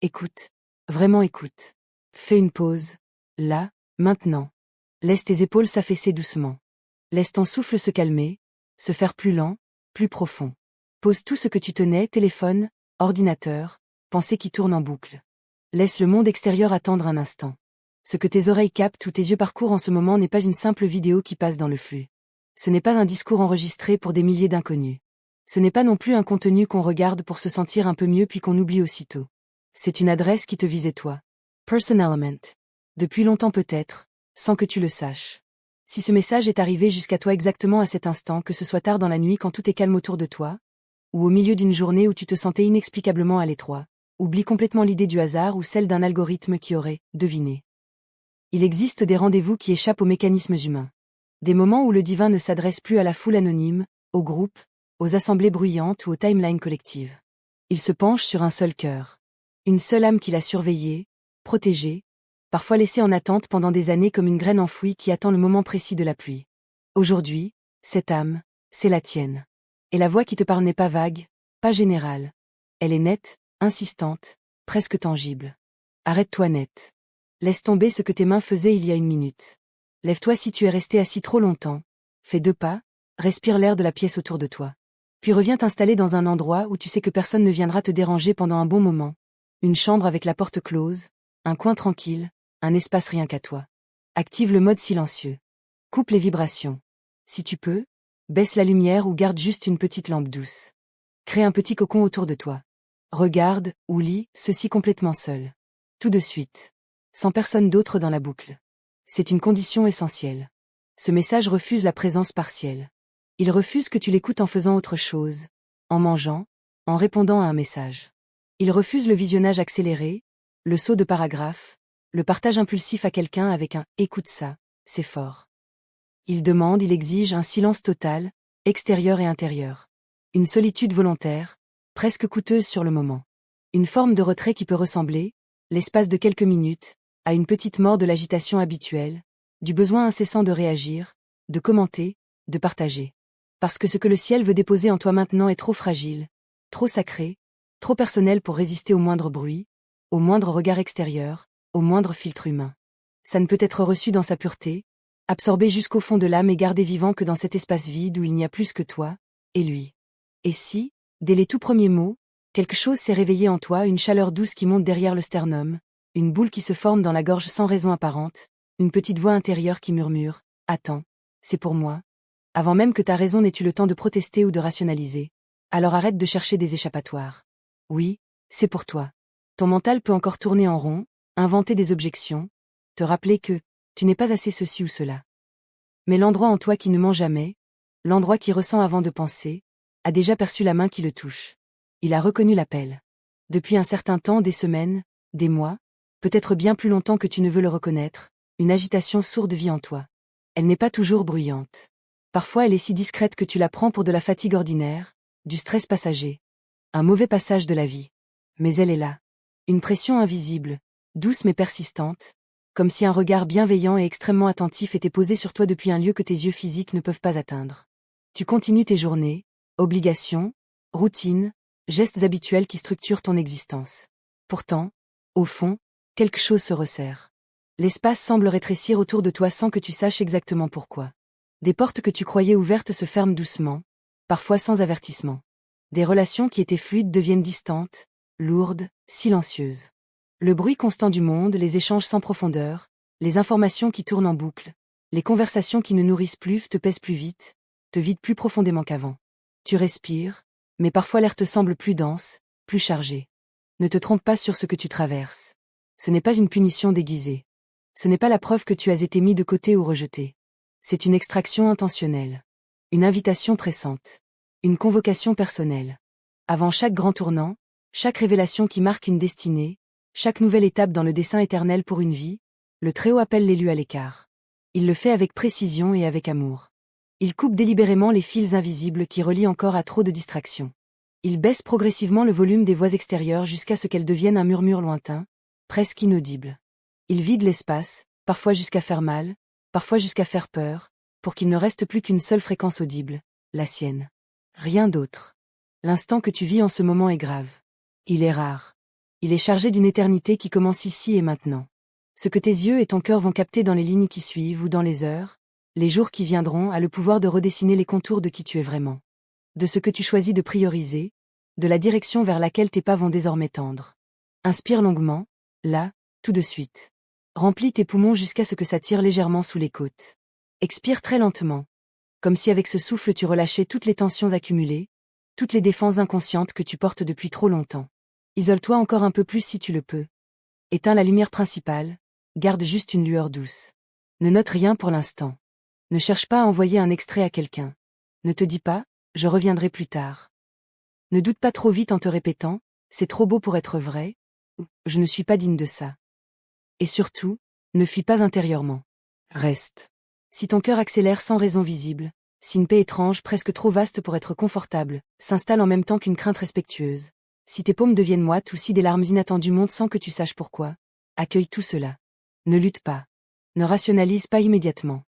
Écoute. Vraiment écoute. Fais une pause. Là, maintenant. Laisse tes épaules s'affaisser doucement. Laisse ton souffle se calmer, se faire plus lent, plus profond. Pose tout ce que tu tenais, téléphone, ordinateur, pensée qui tourne en boucle. Laisse le monde extérieur attendre un instant. Ce que tes oreilles captent ou tes yeux parcourent en ce moment n'est pas une simple vidéo qui passe dans le flux. Ce n'est pas un discours enregistré pour des milliers d'inconnus. Ce n'est pas non plus un contenu qu'on regarde pour se sentir un peu mieux puis qu'on oublie aussitôt. C'est une adresse qui te visait toi. Personal Element. Depuis longtemps peut-être, sans que tu le saches. Si ce message est arrivé jusqu'à toi exactement à cet instant, que ce soit tard dans la nuit quand tout est calme autour de toi, ou au milieu d'une journée où tu te sentais inexplicablement à l'étroit, oublie complètement l'idée du hasard ou celle d'un algorithme qui aurait deviné. Il existe des rendez-vous qui échappent aux mécanismes humains. Des moments où le divin ne s'adresse plus à la foule anonyme, aux groupes, aux assemblées bruyantes ou aux timelines collectives. Il se penche sur un seul cœur. Une seule âme qu'il a surveillée, protégée, parfois laissée en attente pendant des années comme une graine enfouie qui attend le moment précis de la pluie. Aujourd'hui, cette âme, c'est la tienne. Et la voix qui te parle n'est pas vague, pas générale. Elle est nette, insistante, presque tangible. Arrête-toi net. Laisse tomber ce que tes mains faisaient il y a une minute. Lève-toi si tu es resté assis trop longtemps. Fais 2 pas, respire l'air de la pièce autour de toi. Puis reviens t'installer dans un endroit où tu sais que personne ne viendra te déranger pendant un bon moment. Une chambre avec la porte close, un coin tranquille, un espace rien qu'à toi. Active le mode silencieux. Coupe les vibrations. Si tu peux, baisse la lumière ou garde juste une petite lampe douce. Crée un petit cocon autour de toi. Regarde, ou lis, ceci complètement seul. Tout de suite. Sans personne d'autre dans la boucle. C'est une condition essentielle. Ce message refuse la présence partielle. Il refuse que tu l'écoutes en faisant autre chose, en mangeant, en répondant à un message. Il refuse le visionnage accéléré, le saut de paragraphe, le partage impulsif à quelqu'un avec un « écoute ça, c'est fort ». Il demande, il exige un silence total, extérieur et intérieur. Une solitude volontaire, presque coûteuse sur le moment. Une forme de retrait qui peut ressembler, l'espace de quelques minutes, à une petite mort de l'agitation habituelle, du besoin incessant de réagir, de commenter, de partager. Parce que ce que le ciel veut déposer en toi maintenant est trop fragile, trop sacré, trop personnel pour résister au moindre bruit, au moindre regard extérieur, au moindre filtre humain. Ça ne peut être reçu dans sa pureté, absorbé jusqu'au fond de l'âme et gardé vivant que dans cet espace vide où il n'y a plus que toi, et lui. Et si, dès les tout premiers mots, quelque chose s'est réveillé en toi, une chaleur douce qui monte derrière le sternum, une boule qui se forme dans la gorge sans raison apparente, une petite voix intérieure qui murmure « Attends, c'est pour moi ». Avant même que ta raison n'ait eu le temps de protester ou de rationaliser, alors arrête de chercher des échappatoires. Oui, c'est pour toi. Ton mental peut encore tourner en rond, inventer des objections, te rappeler que tu n'es pas assez ceci ou cela. Mais l'endroit en toi qui ne ment jamais, l'endroit qui ressent avant de penser, a déjà perçu la main qui le touche. Il a reconnu l'appel. Depuis un certain temps, des semaines, des mois, peut-être bien plus longtemps que tu ne veux le reconnaître, une agitation sourde vit en toi. Elle n'est pas toujours bruyante. Parfois elle est si discrète que tu la prends pour de la fatigue ordinaire, du stress passager. Un mauvais passage de la vie. Mais elle est là. Une pression invisible, douce mais persistante, comme si un regard bienveillant et extrêmement attentif était posé sur toi depuis un lieu que tes yeux physiques ne peuvent pas atteindre. Tu continues tes journées, obligations, routines, gestes habituels qui structurent ton existence. Pourtant, au fond, quelque chose se resserre. L'espace semble rétrécir autour de toi sans que tu saches exactement pourquoi. Des portes que tu croyais ouvertes se ferment doucement, parfois sans avertissement. Des relations qui étaient fluides deviennent distantes, lourdes, silencieuses. Le bruit constant du monde, les échanges sans profondeur, les informations qui tournent en boucle, les conversations qui ne nourrissent plus te pèsent plus vite, te vident plus profondément qu'avant. Tu respires, mais parfois l'air te semble plus dense, plus chargé. Ne te trompe pas sur ce que tu traverses. Ce n'est pas une punition déguisée. Ce n'est pas la preuve que tu as été mis de côté ou rejeté. C'est une extraction intentionnelle. Une invitation pressante. Une convocation personnelle. Avant chaque grand tournant, chaque révélation qui marque une destinée, chaque nouvelle étape dans le dessein éternel pour une vie, le Très-Haut appelle l'élu à l'écart. Il le fait avec précision et avec amour. Il coupe délibérément les fils invisibles qui relient encore à trop de distractions. Il baisse progressivement le volume des voix extérieures jusqu'à ce qu'elles deviennent un murmure lointain, presque inaudible. Il vide l'espace, parfois jusqu'à faire mal, parfois jusqu'à faire peur, pour qu'il ne reste plus qu'une seule fréquence audible, la sienne. Rien d'autre. L'instant que tu vis en ce moment est grave. Il est rare. Il est chargé d'une éternité qui commence ici et maintenant. Ce que tes yeux et ton cœur vont capter dans les lignes qui suivent ou dans les heures, les jours qui viendront a le pouvoir de redessiner les contours de qui tu es vraiment. De ce que tu choisis de prioriser, de la direction vers laquelle tes pas vont désormais tendre. Inspire longuement, là, tout de suite. Remplis tes poumons jusqu'à ce que ça tire légèrement sous les côtes. Expire très lentement. Comme si avec ce souffle tu relâchais toutes les tensions accumulées, toutes les défenses inconscientes que tu portes depuis trop longtemps. Isole-toi encore un peu plus si tu le peux. Éteins la lumière principale, garde juste une lueur douce. Ne note rien pour l'instant. Ne cherche pas à envoyer un extrait à quelqu'un. Ne te dis pas, je reviendrai plus tard. Ne doute pas trop vite en te répétant, c'est trop beau pour être vrai, ou je ne suis pas digne de ça. Et surtout, ne fuis pas intérieurement. Reste. Si ton cœur accélère sans raison visible, si une paix étrange, presque trop vaste pour être confortable, s'installe en même temps qu'une crainte respectueuse, si tes paumes deviennent moites ou si des larmes inattendues montent sans que tu saches pourquoi, accueille tout cela. Ne lutte pas. Ne rationalise pas immédiatement.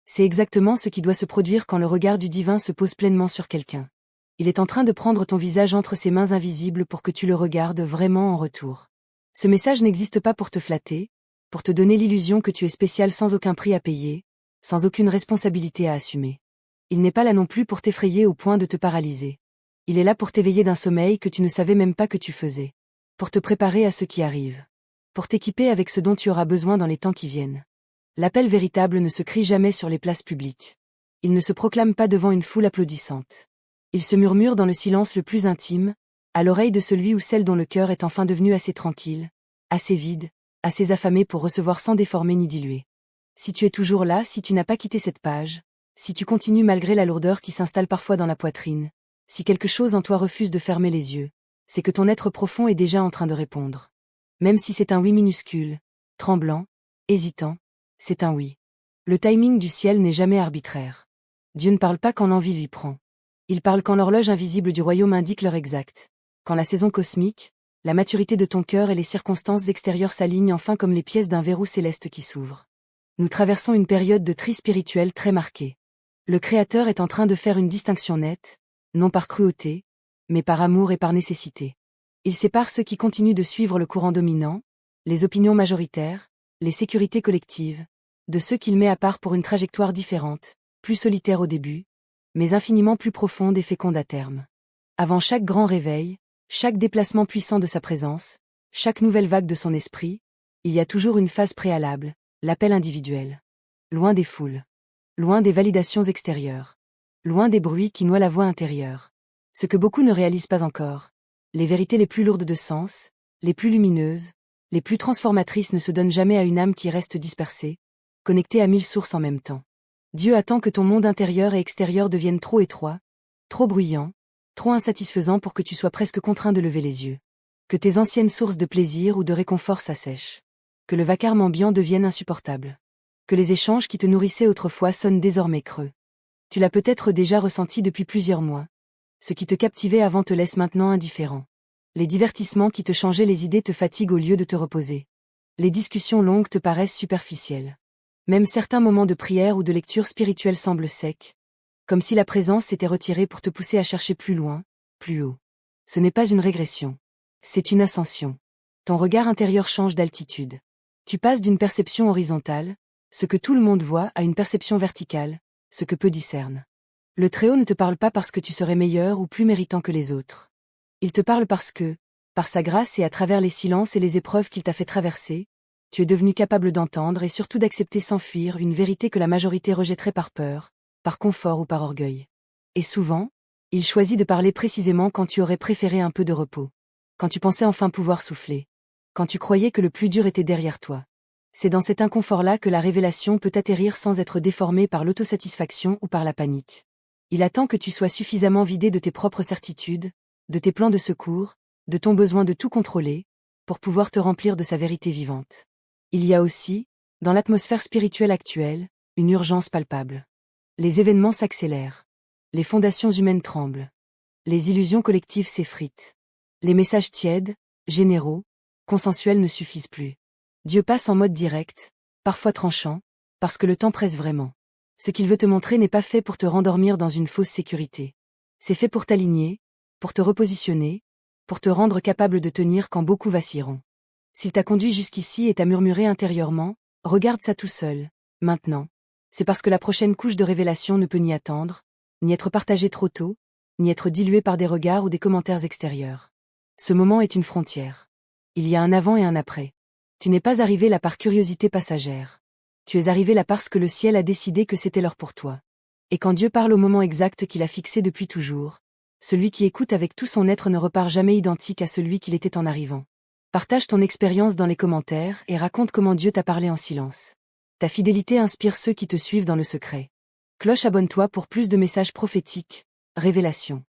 C'est exactement ce qui doit se produire quand le regard du divin se pose pleinement sur quelqu'un. Il est en train de prendre ton visage entre ses mains invisibles pour que tu le regardes vraiment en retour. Ce message n'existe pas pour te flatter, pour te donner l'illusion que tu es spécial sans aucun prix à payer, sans aucune responsabilité à assumer. Il n'est pas là non plus pour t'effrayer au point de te paralyser. Il est là pour t'éveiller d'un sommeil que tu ne savais même pas que tu faisais. Pour te préparer à ce qui arrive. Pour t'équiper avec ce dont tu auras besoin dans les temps qui viennent. L'appel véritable ne se crie jamais sur les places publiques. Il ne se proclame pas devant une foule applaudissante. Il se murmure dans le silence le plus intime, à l'oreille de celui ou celle dont le cœur est enfin devenu assez tranquille, assez vide, assez affamé pour recevoir sans déformer ni diluer. Si tu es toujours là, si tu n'as pas quitté cette page, si tu continues malgré la lourdeur qui s'installe parfois dans la poitrine, si quelque chose en toi refuse de fermer les yeux, c'est que ton être profond est déjà en train de répondre. Même si c'est un oui minuscule, tremblant, hésitant, c'est un oui. Le timing du ciel n'est jamais arbitraire. Dieu ne parle pas quand l'envie lui prend. Il parle quand l'horloge invisible du royaume indique l'heure exacte, quand la saison cosmique, la maturité de ton cœur et les circonstances extérieures s'alignent enfin comme les pièces d'un verrou céleste qui s'ouvre. Nous traversons une période de tri spirituel très marquée. Le Créateur est en train de faire une distinction nette, non par cruauté, mais par amour et par nécessité. Il sépare ceux qui continuent de suivre le courant dominant, les opinions majoritaires, les sécurités collectives, de ceux qu'il met à part pour une trajectoire différente, plus solitaire au début, mais infiniment plus profonde et féconde à terme. Avant chaque grand réveil, chaque déplacement puissant de sa présence, chaque nouvelle vague de son esprit, il y a toujours une phase préalable, l'appel individuel. Loin des foules. Loin des validations extérieures. Loin des bruits qui noient la voix intérieure. Ce que beaucoup ne réalisent pas encore. Les vérités les plus lourdes de sens, les plus lumineuses, les plus transformatrices ne se donnent jamais à une âme qui reste dispersée, connectée à 1000 sources en même temps. Dieu attend que ton monde intérieur et extérieur deviennent trop étroits, trop bruyants, trop insatisfaisants pour que tu sois presque contraint de lever les yeux. Que tes anciennes sources de plaisir ou de réconfort s'assèchent. Que le vacarme ambiant devienne insupportable. Que les échanges qui te nourrissaient autrefois sonnent désormais creux. Tu l'as peut-être déjà ressenti depuis plusieurs mois. Ce qui te captivait avant te laisse maintenant indifférent. Les divertissements qui te changeaient les idées te fatiguent au lieu de te reposer. Les discussions longues te paraissent superficielles. Même certains moments de prière ou de lecture spirituelle semblent secs, comme si la présence s'était retirée pour te pousser à chercher plus loin, plus haut. Ce n'est pas une régression. C'est une ascension. Ton regard intérieur change d'altitude. Tu passes d'une perception horizontale, ce que tout le monde voit, à une perception verticale, ce que peu discernent. Le Très-Haut ne te parle pas parce que tu serais meilleur ou plus méritant que les autres. Il te parle parce que, par sa grâce et à travers les silences et les épreuves qu'il t'a fait traverser, tu es devenu capable d'entendre et surtout d'accepter sans fuir une vérité que la majorité rejetterait par peur, par confort ou par orgueil. Et souvent, il choisit de parler précisément quand tu aurais préféré un peu de repos. Quand tu pensais enfin pouvoir souffler. Quand tu croyais que le plus dur était derrière toi. C'est dans cet inconfort-là que la révélation peut atterrir sans être déformée par l'autosatisfaction ou par la panique. Il attend que tu sois suffisamment vidé de tes propres certitudes, de tes plans de secours, de ton besoin de tout contrôler, pour pouvoir te remplir de sa vérité vivante. Il y a aussi, dans l'atmosphère spirituelle actuelle, une urgence palpable. Les événements s'accélèrent. Les fondations humaines tremblent. Les illusions collectives s'effritent. Les messages tièdes, généraux, consensuels ne suffisent plus. Dieu passe en mode direct, parfois tranchant, parce que le temps presse vraiment. Ce qu'il veut te montrer n'est pas fait pour te rendormir dans une fausse sécurité. C'est fait pour t'aligner, pour te repositionner, pour te rendre capable de tenir quand beaucoup vacilleront. S'il t'a conduit jusqu'ici et t'a murmuré intérieurement, regarde ça tout seul, maintenant. C'est parce que la prochaine couche de révélation ne peut ni attendre, ni être partagée trop tôt, ni être diluée par des regards ou des commentaires extérieurs. Ce moment est une frontière. Il y a un avant et un après. Tu n'es pas arrivé là par curiosité passagère. Tu es arrivé là parce que le ciel a décidé que c'était l'heure pour toi. Et quand Dieu parle au moment exact qu'il a fixé depuis toujours, celui qui écoute avec tout son être ne repart jamais identique à celui qu'il était en arrivant. Partage ton expérience dans les commentaires et raconte comment Dieu t'a parlé en silence. Ta fidélité inspire ceux qui te suivent dans le secret. Abonne-toi pour plus de messages prophétiques, révélations.